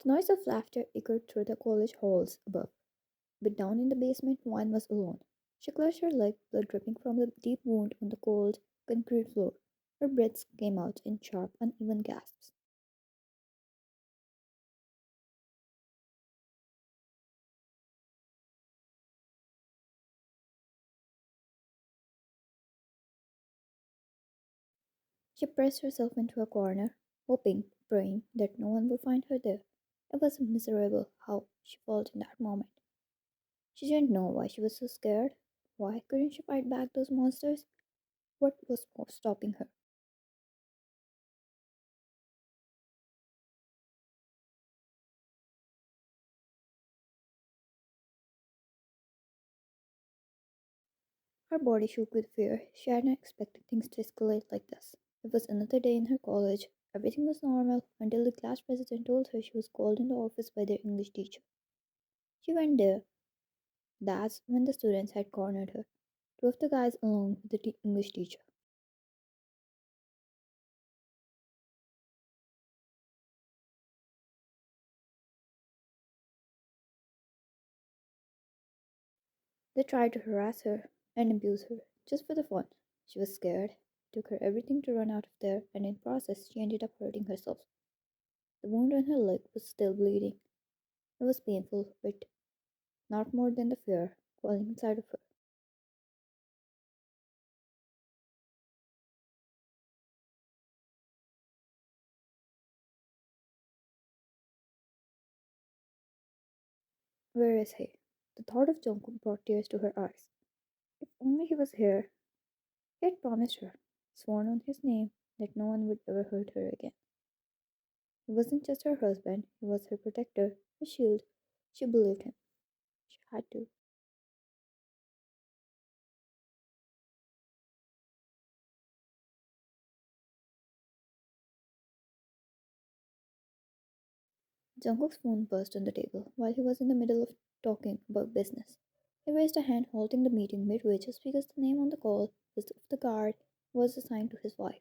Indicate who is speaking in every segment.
Speaker 1: Noise of laughter echoed through the college halls above, but down in the basement, Wine was alone. She clutched her leg, blood dripping from the deep wound on the cold, concrete floor. Her breaths came out in sharp, uneven gasps. She pressed herself into a corner, hoping, praying that no one would find her there. It was miserable how she felt in that moment. She didn't know why she was so scared. Why couldn't she fight back those monsters? What was stopping her? Her body shook with fear. She hadn't expected things to escalate like this. It was another day in her college. Everything was normal until the class president told her she was called in the office by their English teacher. She went there. That's when the students had cornered her. Two of the guys along with the English teacher. They tried to harass her and abuse her just for the fun. She was scared. It took her everything to run out of there, and in process she ended up hurting herself. The wound on her leg was still bleeding. It was painful, but not more than the fear crawling inside of her. Where is he? The thought of Jungkook brought tears to her eyes. If only he was here. He had promised her, sworn on his name, that no one would ever hurt her again. He wasn't just her husband, he was her protector, her shield. She believed him. She had to. Jungkook's phone buzzed on the table while he was in the middle of talking about business. He raised a hand, halting the meeting midway just because the name on the call was of the guard was assigned to his wife.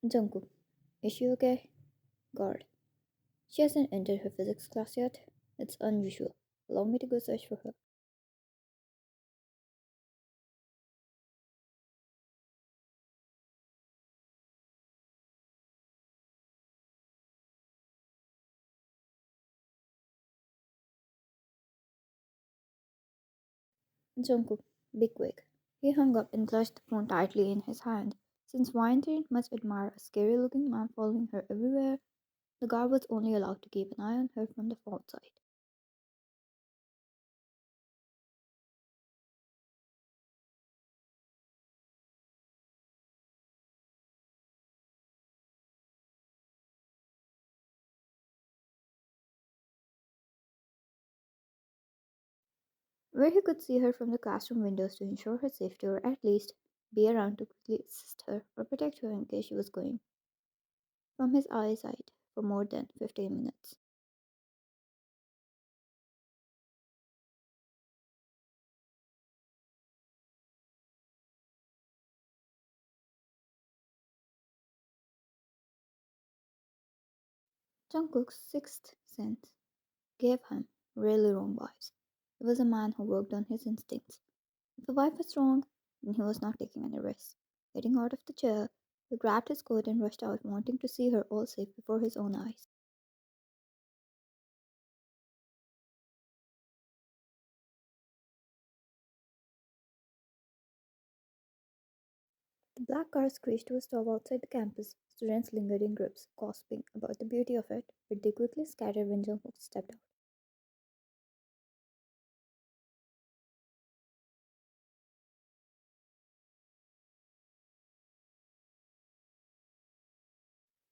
Speaker 1: Jungkook, is she okay? Guard. She hasn't entered her physics class yet. It's unusual. Allow me to go search for her. Jungkook, be quick. He hung up and clutched the phone tightly in his hand. Since Wine didn't much admire a scary looking man following her everywhere, the guard was only allowed to keep an eye on her from the phone side. Where he could see her from the classroom windows to ensure her safety or at least be around to quickly assist her or protect her in case she was going from his eyesight for more than 15 minutes. Jungkook's sixth sense gave him really wrong vibes. He was a man who worked on his instincts. If the wife was wrong, then he was not taking any risks. Getting out of the chair, he grabbed his coat and rushed out, wanting to see her all safe before his own eyes. The black car screeched to a stop outside the campus. Students lingered in groups, gossiping about the beauty of it, but they quickly scattered when Jungkook stepped out.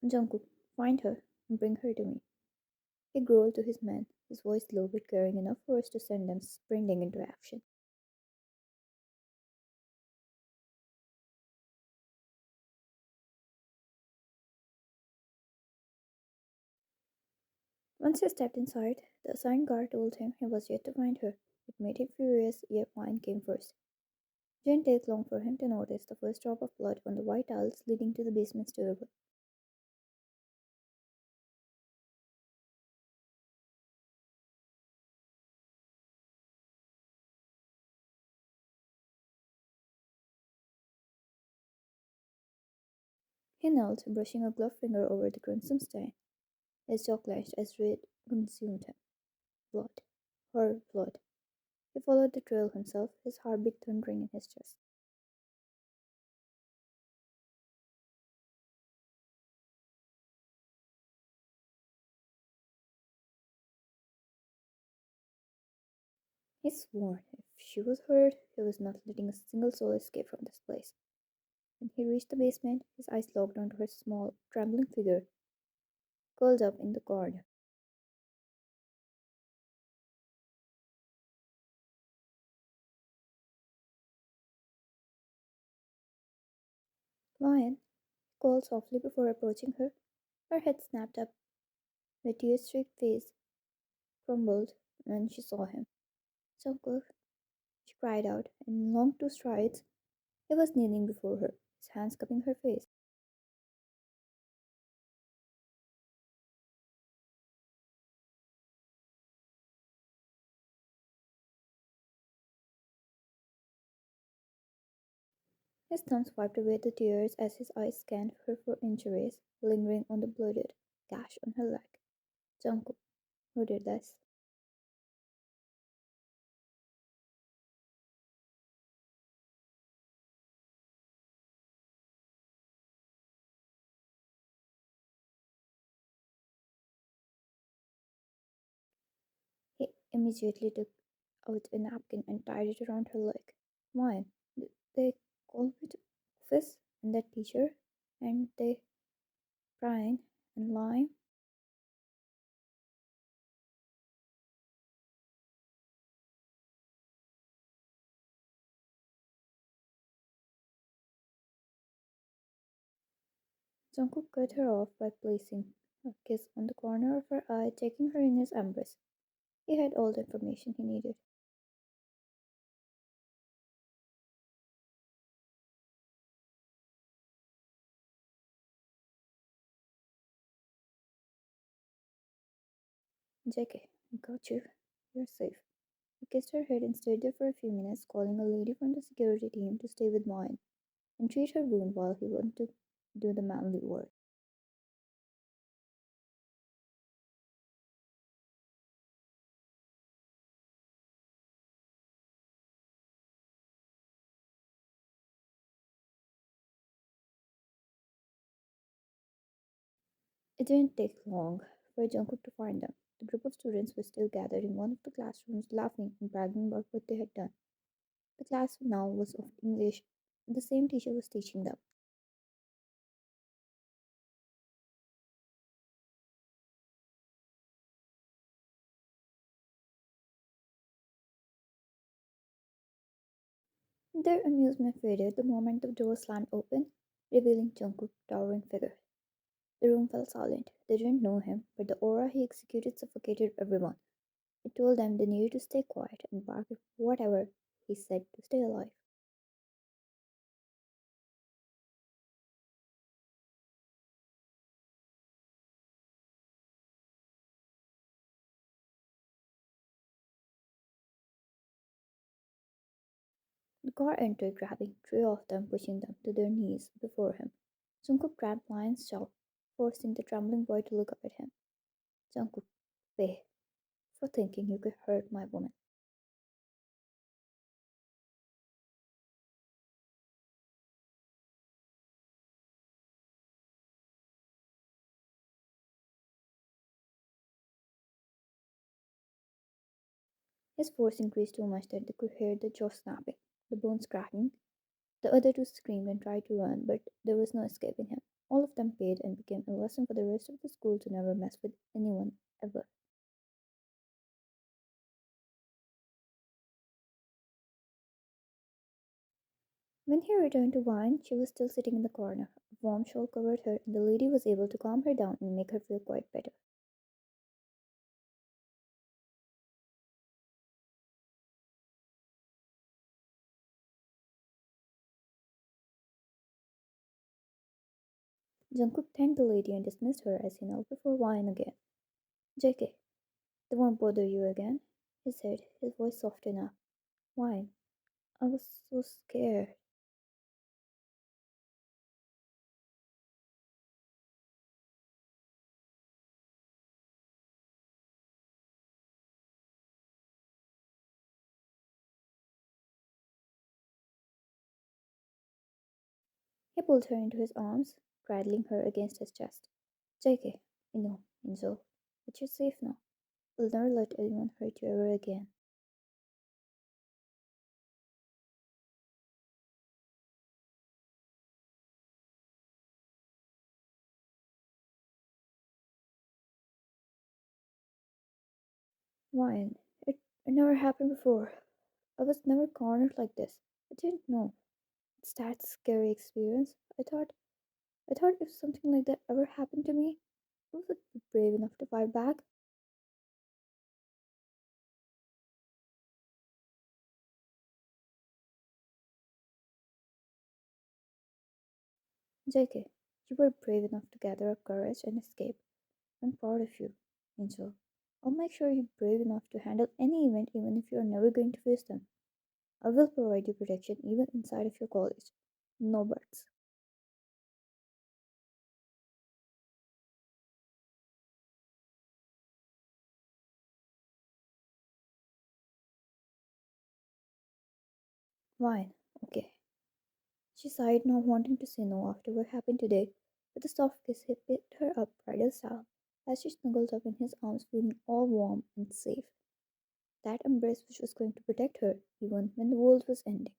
Speaker 1: Jungkook, find her and bring her to me. He growled to his men, his voice low but caring enough for us to send them sprinting into action. Once he stepped inside, the assigned guard told him he was yet to find her. It made him furious, yet wine came first. It didn't take long for him to notice the first drop of blood on the white tiles leading to the basement stairwell. He knelt, brushing a gloved finger over the crimson stain. His jaw clenched as dread consumed him. Blood. Her blood. He followed the trail himself, his heartbeat thundering in his chest. He swore if she was hurt, he was not letting a single soul escape from this place. When he reached the basement, his eyes locked onto her small, trembling figure, curled up in the corner. Lion, he called softly before approaching her. Her head snapped up, her tear-streaked face crumbled when she saw him. Jungkook, she cried out, and in long two strides, he was kneeling before her, his hands cupping her face. His thumb wiped away the tears as his eyes scanned her for injuries lingering on the blooded gash on her leg. Jungkook, who did this? He immediately took out a napkin and tied it around her leg. Why? They call it office and that teacher, and they crying and lying. Jungkook cut her off by placing a kiss on the corner of her eye, taking her in his embrace. He had all the information he needed. JK, I got you. You're safe. He kissed her head and stayed there for a few minutes, calling a lady from the security team to stay with mine and treat her wound while he went to do the manly work. It didn't take long for Jungkook to find them. The group of students were still gathered in one of the classrooms, laughing and bragging about what they had done. The class now was of English, and the same teacher was teaching them. Their amusement faded the moment the door slammed open, revealing Jungkook's towering figure. The room fell silent. They didn't know him, but the aura he executed suffocated everyone. It told them they needed to stay quiet and bark at whatever he said to stay alive. The car entered, grabbing three of them, pushing them to their knees before him. Jungkook grabbed Lion's jaw, forcing the trembling boy to look up at him. Jungkook, pay for thinking you could hurt my woman. His force increased so much that they could hear the jaw snapping, the bones cracking. The other two screamed and tried to run, but there was no escaping him. All of them paid and became a lesson for the rest of the school to never mess with anyone ever. When he returned to Wine, she was still sitting in the corner. A warm shawl covered her, and the lady was able to calm her down and make her feel quite better. Jungkook thanked the lady and dismissed her as he knelt before wine again. JK, they won't bother you again, he said, his voice soft enough. Wine. I was so scared. He pulled her into his arms, cradling her against his chest. JK, you know, Angel, but you're safe now. We'll never let anyone hurt you ever again. Wine. It never happened before. I was never cornered like this. I didn't know. It's that scary experience. I thought if something like that ever happened to me, I would be brave enough to fight back. JK, you were brave enough to gather up courage and escape. I'm proud of you, Angel. I'll make sure you're brave enough to handle any event even if you're never going to face them. I will provide you protection even inside of your college. No buts. Fine, okay. She sighed, not wanting to say no after what happened today. With a soft kiss, he picked her up bridal style as she snuggled up in his arms, feeling all warm and safe. That embrace which was going to protect her even when the world was ending.